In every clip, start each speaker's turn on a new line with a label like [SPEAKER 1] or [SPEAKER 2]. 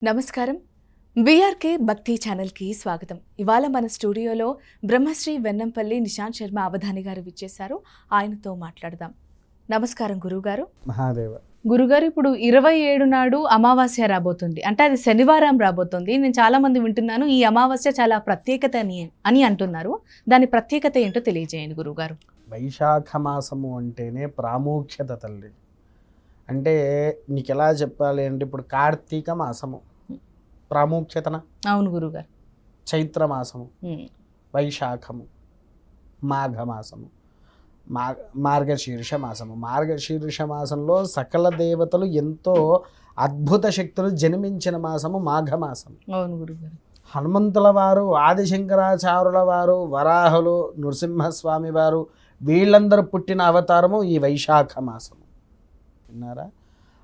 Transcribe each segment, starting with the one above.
[SPEAKER 1] నమస్కారం. బీఆర్కే భక్తి ఛానల్కి స్వాగతం. ఇవాళ మన స్టూడియోలో బ్రహ్మశ్రీ వెన్నంపల్లి నిశాంత్ శర్మ అవధాని గారు విచ్చేశారు. ఆయనతో మాట్లాడదాం. నమస్కారం గురుగారు.
[SPEAKER 2] మహాదేవ.
[SPEAKER 1] గురుగారు, ఇప్పుడు 27 నాడు అమావాస్య రాబోతుంది, అంటే అది శనివారం రాబోతుంది. నేను చాలా మంది వింటున్నాను ఈ అమావాస్య చాలా ప్రత్యేకత అని అంటున్నారు. దాని ప్రత్యేకత ఏంటో తెలియజేయండి గురుగారు.
[SPEAKER 2] వైశాఖ మాసము అంటేనే ప్రాముఖ్యత తల్లి. అంటే నీకు ఎలా చెప్పాలి అంటే ఇప్పుడు కార్తీక మాసము ప్రాముఖ్యతన,
[SPEAKER 1] అవును గురుగారు.
[SPEAKER 2] చైత్ర మాసము, వైశాఖము, మాఘమాసము, మార్గశీర్ష మాసము. మార్గశీర్ష మాసంలో సకల దేవతలు ఎంతో అద్భుత శక్తులు జన్మించిన మాసము మాఘమాసం.
[SPEAKER 1] అవును గురుగారు.
[SPEAKER 2] హనుమంతుల వారు, ఆదిశంకరాచార్యుల వారు, వరాహులు, నృసింహస్వామి వారు వీళ్ళందరూ పుట్టిన అవతారము ఈ వైశాఖ మాసము. విన్నారా?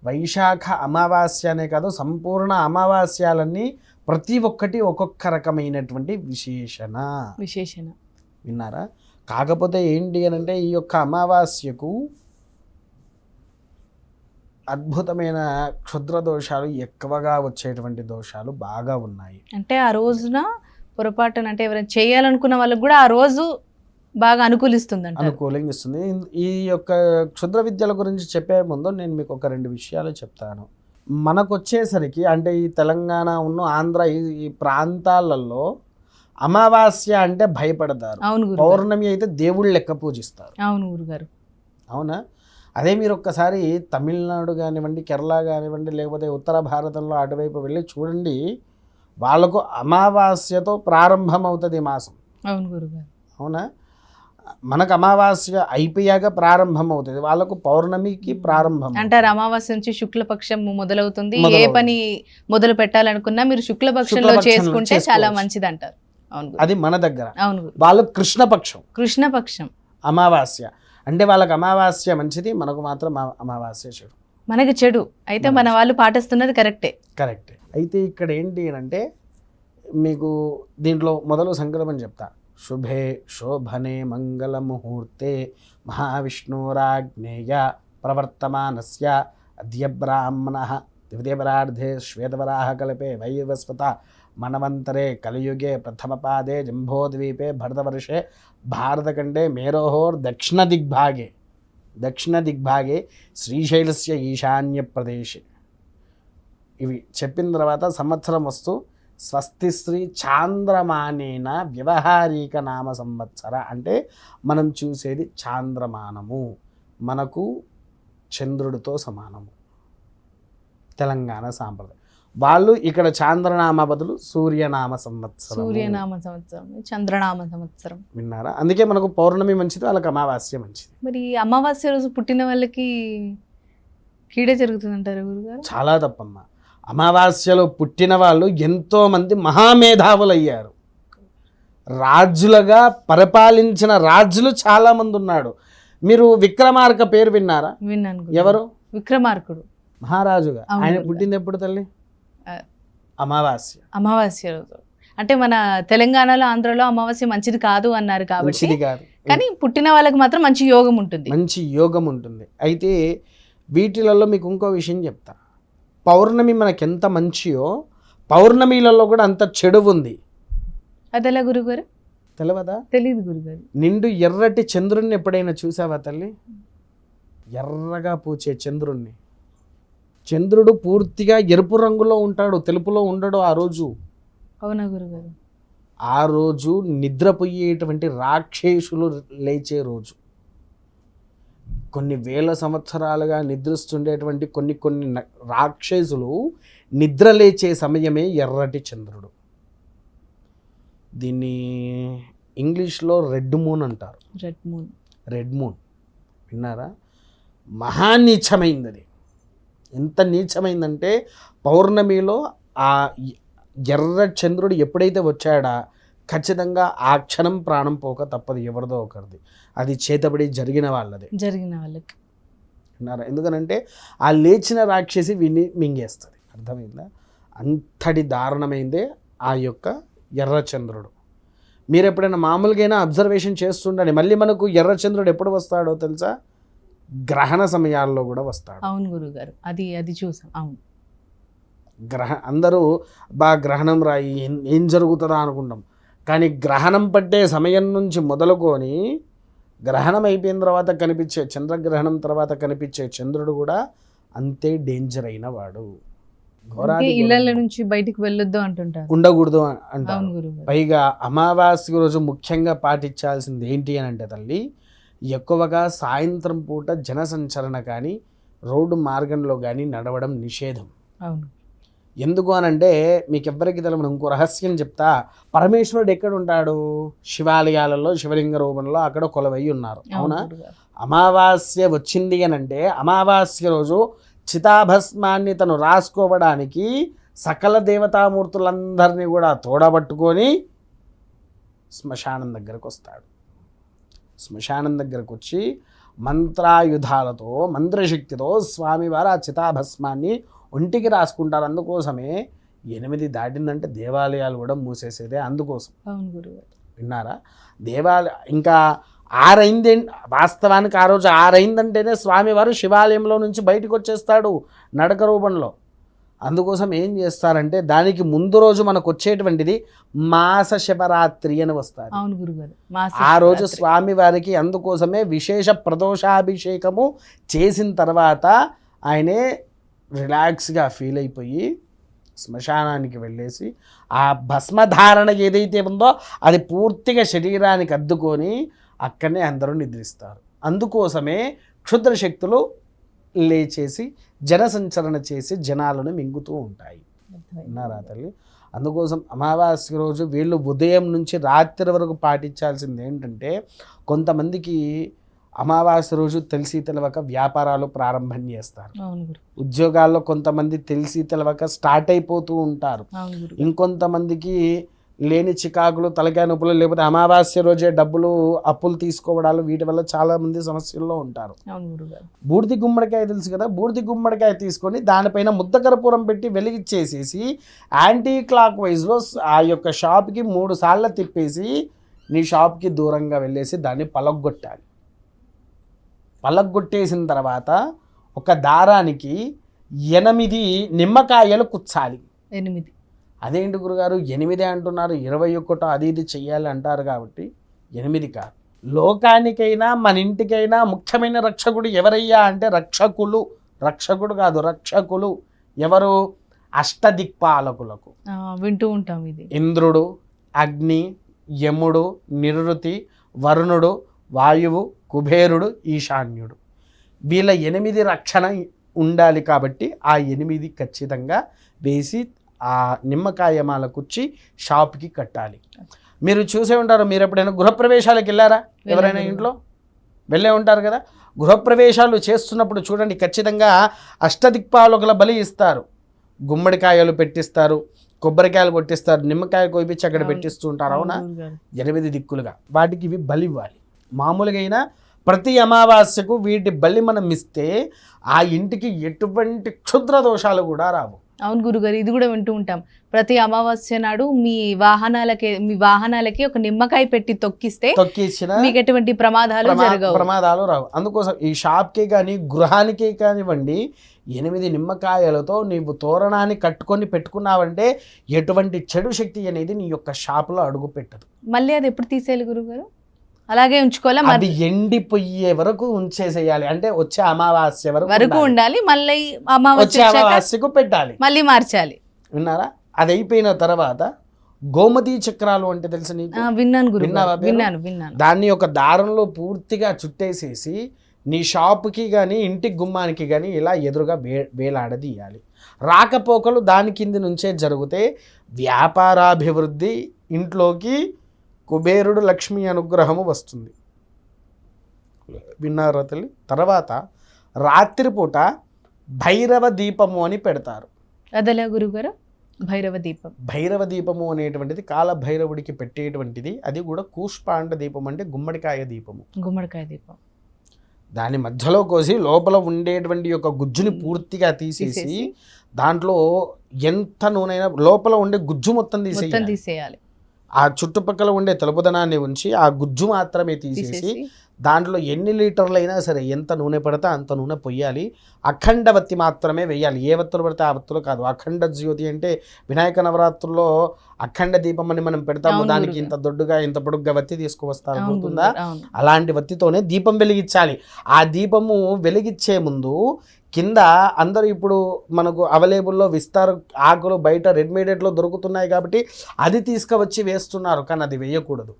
[SPEAKER 2] వైశాఖ అమావాస్య అనే కాదు, సంపూర్ణ అమావాస్యాలన్నీ ప్రతి ఒక్కటి ఒక్కొక్క రకమైనటువంటి విశేషణ. విన్నారా? కాకపోతే ఏంటి అని అంటే ఈ యొక్క అమావాస్యకు అద్భుతమైన క్షుద్ర దోషాలు ఎక్కువగా వచ్చేటువంటి దోషాలు బాగా ఉన్నాయి.
[SPEAKER 1] అంటే ఆ రోజున పొరపాటున అంటే ఎవరైనా చేయాలనుకున్న వాళ్ళకి కూడా ఆ రోజు బాగా
[SPEAKER 2] అనుకూలిస్తుంది. ఈ యొక్క క్షుద్ర విద్యల గురించి చెప్పే ముందు నేను మీకు ఒక 2 విషయాలు చెప్తాను. మనకు వచ్చేసరికి అంటే ఈ తెలంగాణ ఆంధ్ర ఈ ప్రాంతాలలో అమావాస్య అంటే భయపడతారు. పౌర్ణమి అయితే దేవుళ్ళు లెక్క పూజిస్తారు.
[SPEAKER 1] అవును గురుగారు.
[SPEAKER 2] అవునా? అదే మీరు ఒక్కసారి తమిళనాడు కానివ్వండి, కేరళ కానివ్వండి, లేకపోతే ఉత్తర భారతంలో అటువైపు వెళ్ళి చూడండి, వాళ్ళకు అమావాస్యతో ప్రారంభం అవుతుంది మాసం.
[SPEAKER 1] అవును గురుగారు.
[SPEAKER 2] అవునా? మనకు అమావాస్య అయిపోయాక ప్రారంభం అవుతుంది, వాళ్ళకు పౌర్ణమికి ప్రారంభం
[SPEAKER 1] అంటారు. అమావాస్య నుంచి శుక్లపక్షం మొదలవుతుంది. ఏ పని మొదలు పెట్టాలనుకున్నా మీరు శుక్లపక్షంలో చేసుకుంటే చాలా మంచిది అంటారు.
[SPEAKER 2] అది మన దగ్గర. అవును. వాళ్ళు కృష్ణపక్షం అమావాస్య అంటే వాళ్ళకి అమావాస్య మంచిది, మనకు మాత్రం అమావాస్య చెడు.
[SPEAKER 1] మనకి చెడు అయితే మన వాళ్ళు పాటిస్తున్నది కరెక్టే.
[SPEAKER 2] అయితే ఇక్కడ ఏంటి అంటే మీకు దీంట్లో మొదలు సంకల్పం చెప్తా. శుభే శోభనే మంగళ ముహూర్తే మహావిష్ణురాజ్ఞేయ ప్రవర్తమానస్య అద్య బ్రాహ్మణః ద్వితీయపరార్ధే శ్వేతవరాహ కల్పే వైవస్వత మనవంతరే కలియుగే ప్రథమపాదే జంబోద్వీపే భరతవర్షే భారతఖండే మేరోహోర్ దక్షిణ దిగ్భాగే శ్రీశైలస్య ఈశాన్య ప్రదేశే. ఇవి చెప్పిన తర్వాత సంవత్సరం వస్తూ స్వస్తి శ్రీ చాంద్రమానేన వ్యవహారిక నామ సంవత్సర అంటే మనం చూసేది చాంద్రమానము, మనకు చంద్రుడితో సమానము. తెలంగాణ సాంప్రదాయం. వాళ్ళు ఇక్కడ చాంద్రనామ బదులు సూర్యనామ సంవత్సరం,
[SPEAKER 1] చంద్రనామ సంవత్సరం.
[SPEAKER 2] విన్నారా? అందుకే మనకు పౌర్ణమి మంచిది, వాళ్ళకి అమావాస్య మంచిది.
[SPEAKER 1] మరి అమావాస్య రోజు పుట్టిన వాళ్ళకి కీడే జరుగుతుందంటారు గురుగారు?
[SPEAKER 2] చాలా తప్పమ్మా. అమావాస్యలో పుట్టిన వాళ్ళు ఎంతోమంది మహామేధావులు అయ్యారు. రాజులుగా పరిపాలించిన రాజులు చాలామంది ఉన్నాడు. మీరు విక్రమార్క పేరు విన్నారా?
[SPEAKER 1] విన్నాను.
[SPEAKER 2] ఎవరు?
[SPEAKER 1] విక్రమార్కుడు
[SPEAKER 2] మహారాజుగా. ఆయన పుట్టింది ఎప్పుడు తల్లి?
[SPEAKER 1] అమావాస్య రోజు. అంటే మన తెలంగాణలో, ఆంధ్రలో అమావాస్య మంచిది కాదు అన్నారు కాబట్టి, కానీ పుట్టిన వాళ్ళకి మాత్రం మంచి యోగం ఉంటుంది.
[SPEAKER 2] అయితే వీటిలలో మీకు ఇంకో విషయం చెప్తా. పౌర్ణమి మనకెంత మంచియో పౌర్ణమిలలో కూడా అంత చెడు ఉంది.
[SPEAKER 1] అదెలా గురుగారు?
[SPEAKER 2] తెలియదా?
[SPEAKER 1] తెలియదు గురుగారు.
[SPEAKER 2] నిండు ఎర్రటి చంద్రుణ్ణి ఎప్పుడైనా చూసావా తల్లి? ఎర్రగా పూచే చంద్రుణ్ణి. చంద్రుడు పూర్తిగా ఎరుపు రంగులో ఉంటాడు, తెలుపులో ఉండడు ఆ రోజు.
[SPEAKER 1] అవునా గురుగారు?
[SPEAKER 2] ఆ రోజు నిద్రపోయేటువంటి రాక్షసులు లేచే రోజు. కొన్ని వేల సంవత్సరాలుగా నిద్రిస్తుండేటువంటి కొన్ని రాక్షసులు నిద్ర లేచే సమయమే ఎర్రటి చంద్రుడు. దీన్ని ఇంగ్లీష్లో రెడ్ మూన్ అంటారు. Red moon. విన్నారా? మహానీచమైంది అది. ఎంత నీచమైందంటే పౌర్ణమిలో ఆ ఎర్ర చంద్రుడు ఎప్పుడైతే వచ్చాడా ఖచ్చితంగా ఆ క్షణం ప్రాణం పోక తప్పదు ఎవరిదో ఒకరిది. అది చేతబడి జరిగిన వాళ్ళకి. విన్నారా? ఎందుకనంటే ఆ లేచిన రాక్షసి విని మింగేస్తుంది. అర్థమైందా? అంతటి దారుణమైందే ఆ యొక్క ఎర్రచంద్రుడు. మీరు ఎప్పుడైనా మామూలుగా అబ్జర్వేషన్ చేస్తుండండి. మళ్ళీ మనకు ఎర్రచంద్రుడు ఎప్పుడు వస్తాడో తెలుసా? గ్రహణ సమయాల్లో కూడా వస్తాడు.
[SPEAKER 1] అవును గురుగారు, అది చూసాం. అవును.
[SPEAKER 2] అందరూ గ్రహణం రాయి ఏం జరుగుతుందా అనుకుంటాం, కానీ గ్రహణం పట్టే సమయం నుంచి మొదలుకొని గ్రహణం అయిపోయిన తర్వాత కనిపించే చంద్రగ్రహణం తర్వాత కనిపించే చంద్రుడు కూడా అంతే డేంజర్ అయిన వాడు.
[SPEAKER 1] ఇళ్ళ నుంచి బయటికి వెళ్ళొద్దు అంటుంటారు,
[SPEAKER 2] ఉండకూడదు అంటారు. పైగా అమావాస్య రోజు ముఖ్యంగా పాటించాల్సింది ఏంటి అని అంటే తల్లి, ఎక్కువగా సాయంత్రం పూట జనసంచరణ కానీ రోడ్డు మార్గంలో కానీ నడవడం నిషేధం.
[SPEAKER 1] అవును.
[SPEAKER 2] ఎందుకు అనంటే మీకు ఎవ్వరికి తెలియదు, ఇంకో రహస్యం చెప్తా. పరమేశ్వరుడు ఎక్కడ ఉంటాడు? శివాలయాలలో శివలింగ రూపంలో అక్కడ కొలవై ఉన్నారు, అవునా? అమావాస్య వచ్చింది అని అంటే అమావాస్య రోజు చితాభస్మాన్ని తను రాసుకోవడానికి సకల దేవతామూర్తులందరినీ కూడా తోడబట్టుకొని శ్మశానం దగ్గరకు వస్తాడు. శ్మశానం దగ్గరకు వచ్చి మంత్రాయుధాలతో మంత్రశక్తితో స్వామివారు ఆ చితాభస్మాన్ని ఒంటికి రాసుకుంటారు. అందుకోసమే 8 దాటిందంటే దేవాలయాలు కూడా మూసేసేదే అందుకోసం. విన్నారా? ఇంకా 6 అయింది. వాస్తవానికి ఆ రోజు 6 అయిందంటేనే స్వామివారు శివాలయంలో నుంచి బయటకు వచ్చేస్తాడు నడక రూపంలో. అందుకోసం ఏం చేస్తారంటే దానికి ముందు రోజు మనకు వచ్చేటువంటిది మాస శివరాత్రి అని వస్తారు. ఆ రోజు స్వామివారికి అందుకోసమే విశేష ప్రదోషాభిషేకము చేసిన తర్వాత ఆయనే రిలాక్స్గా ఫీల్ అయిపోయి శ్మశానానికి వెళ్ళేసి ఆ భస్మధారణ ఏదైతే ఉందో అది పూర్తిగా శరీరానికి అద్దుకొని అక్కడనే అందరూ నిద్రిస్తారు. అందుకోసమే క్షుద్ర శక్తులు లేచేసి జనసంచరణ చేసి జనాలను మింగుతూ ఉంటాయి. విన్నారా తల్లి? అందుకోసం అమావాస్య రోజు వీళ్ళు ఉదయం నుంచి రాత్రి వరకు పాటించాల్సింది ఏంటంటే, కొంతమందికి అమావాస్య రోజు తెలిసి తెలవక వ్యాపారాలు ప్రారంభం చేస్తారు. ఉద్యోగాల్లో కొంతమంది తెలిసి తెలవక స్టార్ట్ అయిపోతూ ఉంటారు. ఇంకొంతమందికి లేని చికాకులు, తలకాయ నొప్పులు, లేకపోతే అమావాస్య రోజే డబ్బులు అప్పులు తీసుకోవడాలు, వీటి వల్ల చాలా మంది సమస్యల్లో ఉంటారు. బూడిది గుమ్మడికాయ తెలుసు కదా, బూడిది గుమ్మడికాయ తీసుకొని దానిపైన ముద్దకర్పూరం పెట్టి వెలిగిచ్చేసేసి యాంటీ క్లాక్ వైజ్లో ఆ యొక్క షాప్కి 3 సార్లు తిప్పేసి నీ షాప్కి దూరంగా వెళ్ళేసి దాన్ని పలగొట్టాలి. పలగొట్టేసిన తర్వాత ఒక దారానికి 8 నిమ్మకాయలు కుచ్చాలి.
[SPEAKER 1] 8.
[SPEAKER 2] అదేంటి గురుగారు 8 అంటున్నారు, 21 అది ఇది చెయ్యాలి అంటారు కాబట్టి 8 కాదు. లోకానికైనా మన ఇంటికైనా ముఖ్యమైన రక్షకుడు ఎవరయ్యా అంటే రక్షకుడు కాదు, రక్షకులు ఎవరు? అష్టదిక్పాలకులకు
[SPEAKER 1] వింటూ ఉంటాం ఇది.
[SPEAKER 2] ఇంద్రుడు, అగ్ని, యముడు, నిరుతి, వరుణుడు, వాయువు, కుబేరుడు, ఈశాన్యుడు. వీళ్ళ 8 రక్షణ ఉండాలి కాబట్టి ఆ 8 ఖచ్చితంగా వేసి ఆ నిమ్మకాయ మాల కుచ్చి షాప్కి కట్టాలి. మీరు చూసే ఉంటారు, మీరు ఎప్పుడైనా గృహప్రవేశాలకు వెళ్ళారా? ఎవరైనా ఇంట్లో వెళ్ళే ఉంటారు కదా. గృహప్రవేశాలు చేస్తున్నప్పుడు చూడండి, ఖచ్చితంగా అష్టదిక్పాలకుల బలి ఇస్తారు. గుమ్మడికాయలు పెట్టిస్తారు, కొబ్బరికాయలు కొట్టిస్తారు, నిమ్మకాయ కోపించి అక్కడ పెట్టిస్తూ ఉంటారు, అవునా? 8 దిక్కులుగా వాటికి ఇవి బలి ఇవ్వాలి. మామూలుగా అయినా ప్రతి అమావాస్యకు వీటి బలి మనం ఇస్తే ఆ ఇంటికి ఎటువంటి క్షుద్ర దోషాలు కూడా రావు.
[SPEAKER 1] అవును గురుగారు, ఇది కూడా వింటూ ఉంటాం. ప్రతి అమావాస్య నాడు మీ వాహనాలకి ఒక నిమ్మకాయ పెట్టి తొక్కిస్తే మీకు ఎటువంటి ప్రమాదాలు
[SPEAKER 2] రావు. అందుకోసం ఈ షాప్కి కానీ గృహానికి కానివ్వండి 8 నిమ్మకాయలతో నీవు తోరణాన్ని కట్టుకొని పెట్టుకున్నావంటే ఎటువంటి చెడు శక్తి అనేది నీ యొక్క షాపులో అడుగు పెట్టదు.
[SPEAKER 1] మళ్ళీ అది ఎప్పుడు తీసేయాలి గురుగారు? అలాగే ఉంచుకోవాలా?
[SPEAKER 2] అది ఎండిపోయే వరకు ఉంచేసేయాలి. అంటే వచ్చే అమావాస్య
[SPEAKER 1] వరకు ఉండాలి. మళ్ళీ
[SPEAKER 2] అమావాస్యకు పెట్టాలి,
[SPEAKER 1] మళ్ళీ మార్చాలి.
[SPEAKER 2] విన్నారా? అది అయిపోయిన తర్వాత గోమతి చక్రాలు అంటే తెలుసు నీకు?
[SPEAKER 1] విన్నాను గురు, విన్నాను.
[SPEAKER 2] దాన్ని ఒక దారంలో పూర్తిగా చుట్టేసేసి నీ షాపుకి కానీ ఇంటి గుమ్మానికి కానీ ఇలా ఎదురుగా వేలాడదీయాలి. రాకపోకలు దాని కింది నుంచే జరిగితే వ్యాపారాభివృద్ధి, ఇంట్లోకి కుబేరుడు లక్ష్మీ అనుగ్రహము వస్తుంది. విన్నారా తల్లి? తర్వాత రాత్రిపూట భైరవ దీపము అని పెడతారు.
[SPEAKER 1] అదలా గురుగారు? భైరవ
[SPEAKER 2] దీపము అనేటువంటిది కాలభైరవుడికి పెట్టేటువంటిది. అది కూడా కూష్పాండ దీపం అంటే గుమ్మడికాయ దీపం. దాని మధ్యలో కోసి లోపల ఉండేటువంటి యొక్క గుజ్జుని పూర్తిగా తీసేసి దాంట్లో ఎంత నూనె లోపల ఉండే గుజ్జు మొత్తం తీసేయాలి. ఆ చుట్టుపక్కల ఉండే తెలుపుదనాన్ని ఉంచి ఆ గుజ్జు మాత్రమే తీసేసి దాంట్లో ఎన్ని లీటర్లు అయినా సరే, ఎంత నూనె పడితే అంత నూనె పొయ్యాలి. అఖండ వత్తి మాత్రమే వేయాలి. ఏ వత్తులు పడితే ఆ వత్తులు కాదు. అఖండ జ్యోతి అంటే వినాయక నవరాత్రుల్లో అఖండ దీపం అని మనం పెడతాము.
[SPEAKER 1] అవును
[SPEAKER 2] దానికి
[SPEAKER 1] గురుగారు.
[SPEAKER 2] ఇంత దొడ్డుగా ఇంత పొడుగ్గా వత్తి తీసుకువస్తారు,
[SPEAKER 1] అవును
[SPEAKER 2] గుర్తుందా?
[SPEAKER 1] గురుగారు, అవును.
[SPEAKER 2] అలాంటి వత్తితోనే దీపం వెలిగించాలి. ఆ దీపము వెలిగించే ముందు కింద అందరూ ఇప్పుడు మనకు అవైలబుల్లో విస్తార ఆకులు బయట రెడీమేడ్లో దొరుకుతున్నాయి కాబట్టి అది తీసుకువచ్చి వేస్తున్నారు, కానీ అది వేయకూడదు.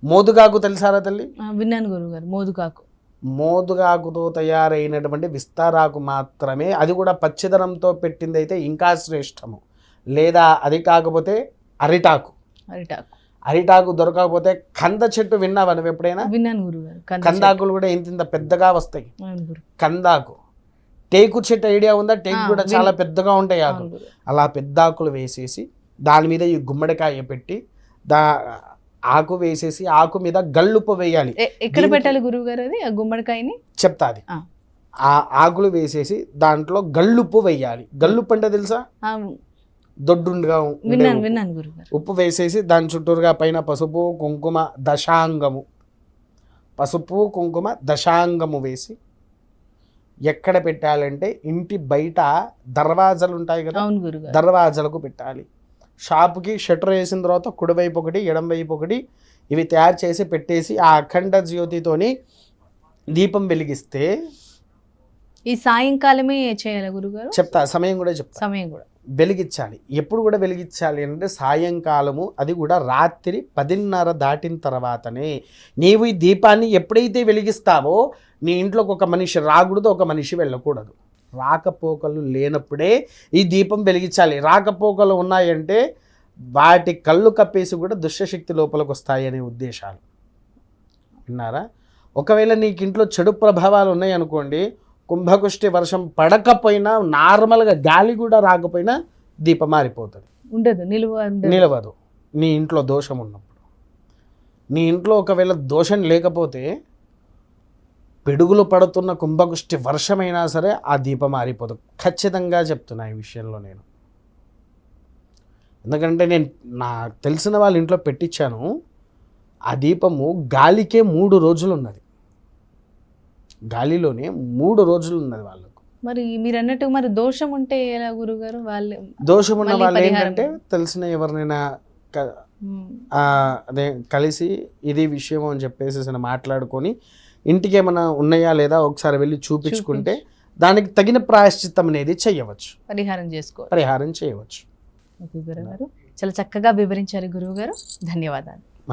[SPEAKER 2] మోదుగాకు తెలుసారా తల్లి?
[SPEAKER 1] విన్నాను గురుగారు, మోదుగాకు.
[SPEAKER 2] మోదుగాకుతో తయారైనటువంటి విస్తారాకు మాత్రమే, అది కూడా పచ్చిదనంతో పెట్టింది అయితే ఇంకా శ్రేష్టము. లేదా అది కాకపోతే అరిటాకు.
[SPEAKER 1] అరిటాకు.
[SPEAKER 2] అరిటాకు దొరకకపోతే కంద చెట్టు విన్నావా నువ్వు ఎప్పుడైనా?
[SPEAKER 1] విన్నాను గురుగారు.
[SPEAKER 2] కందాకులు కూడా ఇంత పెద్దగా వస్తాయి.
[SPEAKER 1] అవును గురు.
[SPEAKER 2] కందాకు. టేకు చెట్టు ఐడియా ఉందా? టేకు కూడా చాలా
[SPEAKER 1] విన్నా.
[SPEAKER 2] పెద్దగా ఉంటాయి ఆకులు.
[SPEAKER 1] అవును గురు.
[SPEAKER 2] అలా పెద్ద ఆకులు వేసేసి దాని మీద ఈ గుమ్మడికాయ పెట్టి ఆకు వేసేసి ఆకు మీద గల్లుప్పు వేయాలి.
[SPEAKER 1] ఎక్కడ పెట్టాలి గురువు గారు అది, ఆ గుమ్మడికాయని?
[SPEAKER 2] చెప్తాది. ఆ ఆకులు వేసేసి దాంట్లో గల్లుప్పు వేయాలి. గల్లుప్పు అంటే తెలుసా? దొడ్డుగా
[SPEAKER 1] విన్నాను విన్నాను గురుగారు.
[SPEAKER 2] ఉప్పు వేసేసి దాని చుట్టూరుగా పైన పసుపు కుంకుమ దశాంగము, పసుపు కుంకుమ దశాంగము వేసి ఎక్కడ పెట్టాలంటే ఇంటి బయట దర్వాజాలు ఉంటాయి కదా,
[SPEAKER 1] అవును గురుగారు.
[SPEAKER 2] దర్వాజాలకు పెట్టాలి. షాపుకి షట్టర్ వేసిన తర్వాత కుడివైపు ఒకటి ఎడంవైపు ఒకటి ఇవి తయారు చేసి పెట్టేసి ఆ అఖండ జ్యోతితోని దీపం వెలిగిస్తే,
[SPEAKER 1] ఈ సాయంకాలమే చేయాలి గురుగారు?
[SPEAKER 2] చెప్తా, సమయం కూడా చెప్తా.
[SPEAKER 1] సమయం కూడా
[SPEAKER 2] వెలిగించాలి. ఎప్పుడు కూడా వెలిగించాలి అంటే సాయంకాలము, అది కూడా రాత్రి 10:30 దాటిన తర్వాతనే. నీవు ఈ దీపాన్ని ఎప్పుడైతే వెలిగిస్తావో నీ ఇంట్లోకి ఒక మనిషి రాకూడదు, ఒక మనిషి వెళ్ళకూడదు. రాకపోకలు లేనప్పుడే ఈ దీపం వెలిగించాలి. రాకపోకలు ఉన్నాయంటే వాటి కళ్ళు కప్పేసి కూడా దుష్టశక్తి లోపలికి వస్తాయనే ఉద్దేశాలు. విన్నారా? ఒకవేళ నీకు ఇంట్లో చెడు ప్రభావాలు ఉన్నాయనుకోండి, కుంభకుష్టి వర్షం పడకపోయినా, నార్మల్గా గాలి కూడా రాకపోయినా దీపం మారిపోతుంది,
[SPEAKER 1] ఉండదు,
[SPEAKER 2] నిలవదు. నీ ఇంట్లో దోషం ఉన్నప్పుడు. నీ ఇంట్లో ఒకవేళ దోషం లేకపోతే పిడుగులు పడుతున్న కుంభకుష్టి వర్షమైనా సరే ఆ దీపం మారిపోదు. ఖచ్చితంగా చెప్తున్నా ఈ విషయంలో నేను. ఎందుకంటే నేను నాకు తెలిసిన వాళ్ళ ఇంట్లో పెట్టించాను. ఆ దీపము గాలికే 3 రోజులు ఉన్నది. గాలిలోనే 3 రోజులు ఉన్నది వాళ్ళకు.
[SPEAKER 1] మరి మీరు అన్నట్టు మరి దోషం ఉంటే ఎలా గురుగారు? వాళ్ళు
[SPEAKER 2] దోషం ఉన్న
[SPEAKER 1] మళ్ళీ
[SPEAKER 2] వాళ్ళు
[SPEAKER 1] పరిహారం
[SPEAKER 2] ఏంటంటే తెలిసిన ఎవరినైనా అదే కలిసి ఇది విషయం అని చెప్పేసి మాట్లాడుకొని ఇంటికి ఏమైనా ఉన్నాయా లేదా ఒకసారి వెళ్ళి చూపించుకుంటే దానికి తగిన ప్రాయశ్చిత్తం అనేది చేయవచ్చు,
[SPEAKER 1] పరిహారం
[SPEAKER 2] చేయవచ్చు.
[SPEAKER 1] ఓకే గురుగారు, చాలా చక్కగా వివరించారు గురువు గారు. ధన్యవాదాలు.